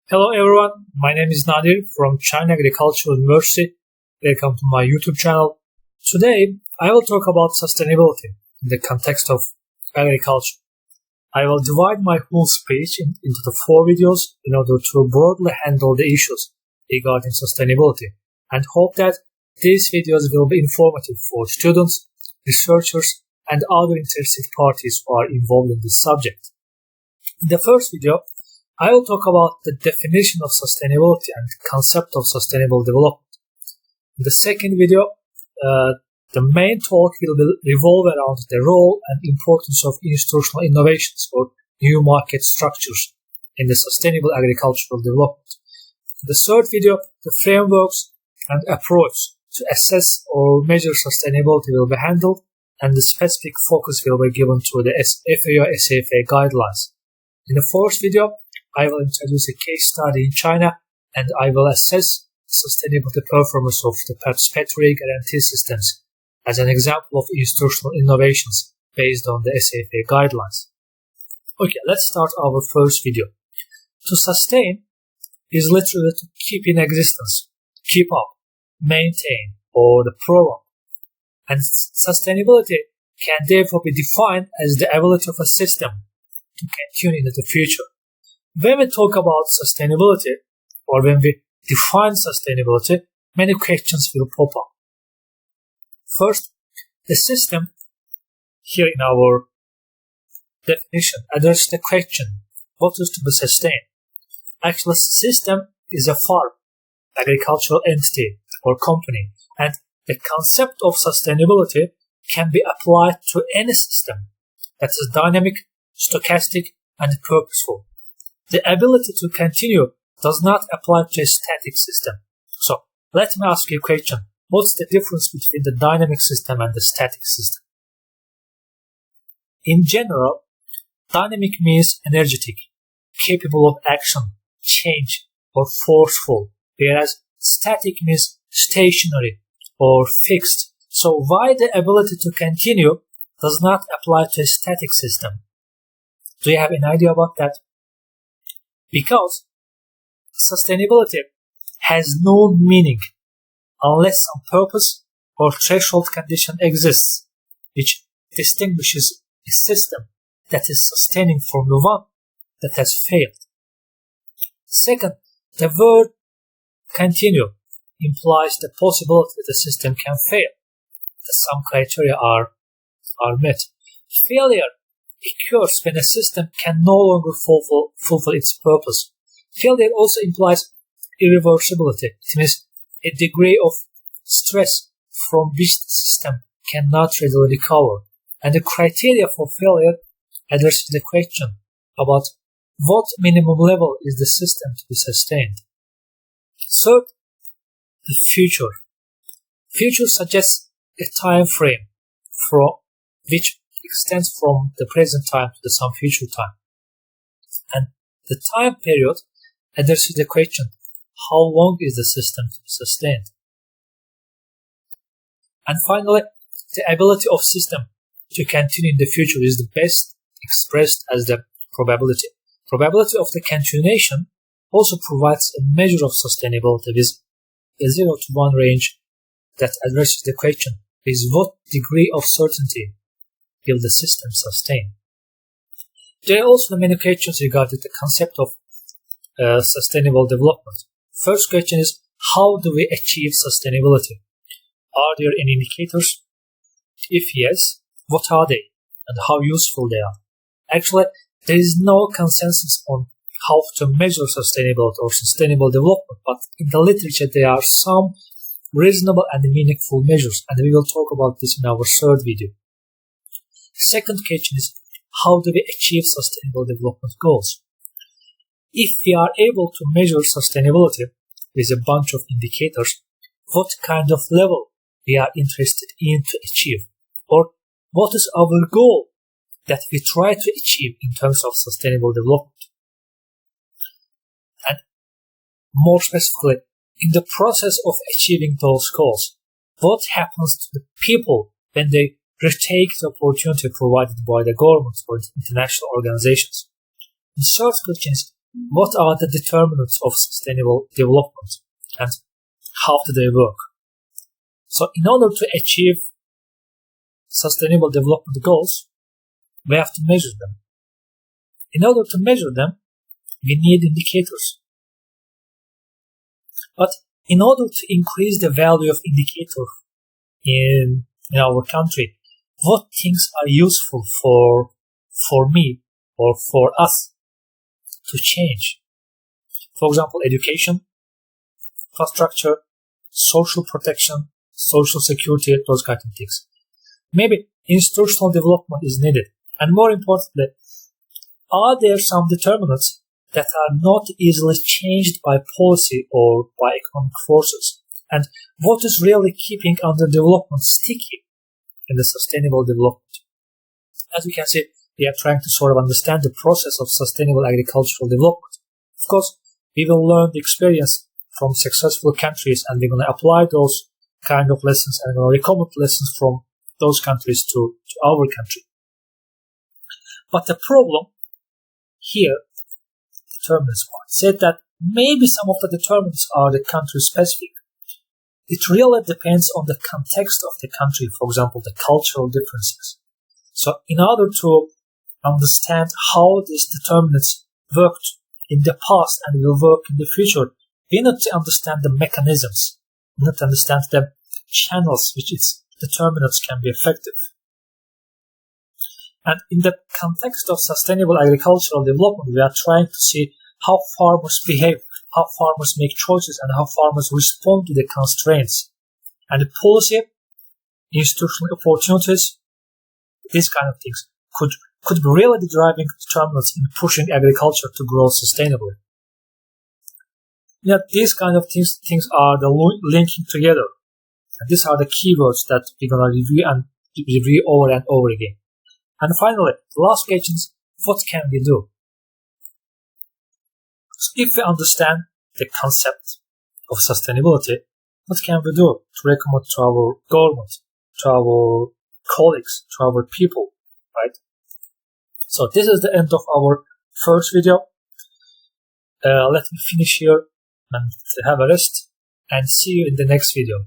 Hello everyone, my name is Nadir from China Agricultural University. Welcome to my YouTube channel. Today, I will talk about sustainability in the context of agriculture. I will divide my whole speech into the 4 videos in order to broadly handle the issues regarding sustainability and hope that these videos will be informative for students, researchers, and other interested parties who are involved in this subject. In the first video, I will talk about the definition of sustainability and the concept of sustainable development. In the second video, the main talk will revolve around the role and importance of institutional innovations or new market structures in the sustainable agricultural development. In the third video, the frameworks and approach to assess or measure sustainability will be handled, and the specific focus will be given to the FAO/SAFA guidelines. In the fourth video, I will introduce a case study in China, and I will assess sustainability performance of the participatory guarantee systems as an example of institutional innovations based on the SAFA guidelines. Okay, let's start our first video. To sustain is literally to keep in existence, keep up, maintain, or prolong. And sustainability can therefore be defined as the ability of a system to continue into the future. When we talk about sustainability, or when we define sustainability, many questions will pop up. First, the system, here in our definition, addresses the question, what is to be sustained? Actually, system is a farm, agricultural entity, or company, and the concept of sustainability can be applied to any system that is dynamic, stochastic, and purposeful. The ability to continue does not apply to a static system. So, let me ask you a question. What's the difference between the dynamic system and the static system? In general, dynamic means energetic, capable of action, change, or forceful, whereas static means stationary or fixed. So, why the ability to continue does not apply to a static system? Do you have an idea about that? Because sustainability has no meaning unless some purpose or threshold condition exists, which distinguishes a system that is sustaining from the one that has failed. Second, the word continue implies the possibility that the system can fail, that some criteria are met. Failure occurs when a system can no longer fulfill its purpose. Failure also implies irreversibility. It means a degree of stress from which the system cannot readily recover. And the criteria for failure addresses the question about what minimum level is the system to be sustained. Third, the future. Future suggests a time frame from which extends from the present time to some future time. And the time period addresses the question, how long is the system to be sustained? And finally, the ability of system to continue in the future is the best expressed as the probability. Probability of the continuation also provides a measure of sustainability with a 0 to 1 range that addresses the question, with what degree of certainty will the system sustain? There are also many questions regarding the concept of sustainable development. First question is, how do we achieve sustainability? Are there any indicators? If yes, what are they and how useful they are? Actually, there is no consensus on how to measure sustainability or sustainable development, but in the literature there are some reasonable and meaningful measures, and we will talk about this in our third video. Second question is, how do we achieve sustainable development goals? If we are able to measure sustainability with a bunch of indicators, what kind of level we are interested in to achieve? Or what is our goal that we try to achieve in terms of sustainable development? And more specifically, in the process of achieving those goals, what happens to the people when they retake the opportunity provided by the government or the international organizations? The third question is, what are the determinants of sustainable development and how do they work? So in order to achieve sustainable development goals, we have to measure them. In order to measure them, we need indicators. But in order to increase the value of indicator in our country, what things are useful for me or for us to change? For example, education, infrastructure, social protection, social security, those kind of things. Maybe institutional development is needed. And more importantly, are there some determinants that are not easily changed by policy or by economic forces? And what is really keeping underdevelopment sticky in the sustainable development? As we can see, we are trying to sort of understand the process of sustainable agricultural development. Of course, we will learn the experience from successful countries, and we're going to apply those kind of lessons and recommend lessons from those countries to our country. But the problem here, determinants part, said that maybe some of the determinants are the country specific. It really depends on the context of the country, for example, the cultural differences. So in order to understand how these determinants worked in the past and will work in the future, we need to understand the mechanisms. We need to understand the channels which its determinants can be effective. And in the context of sustainable agricultural development, we are trying to see how farmers behave, how farmers make choices, and how farmers respond to the constraints. And the policy, institutional opportunities, these kind of things could be really the driving determinants in pushing agriculture to grow sustainably. Yet these kind of things are the linking together. And these are the keywords that we're going to review over and over again. And finally, the last question is, what can we do? So if we understand the concept of sustainability, what can we do to recommend to our government, to our colleagues, to our people, right? So this is the end of our first video. Let me finish here and have a rest, and see you in the next video.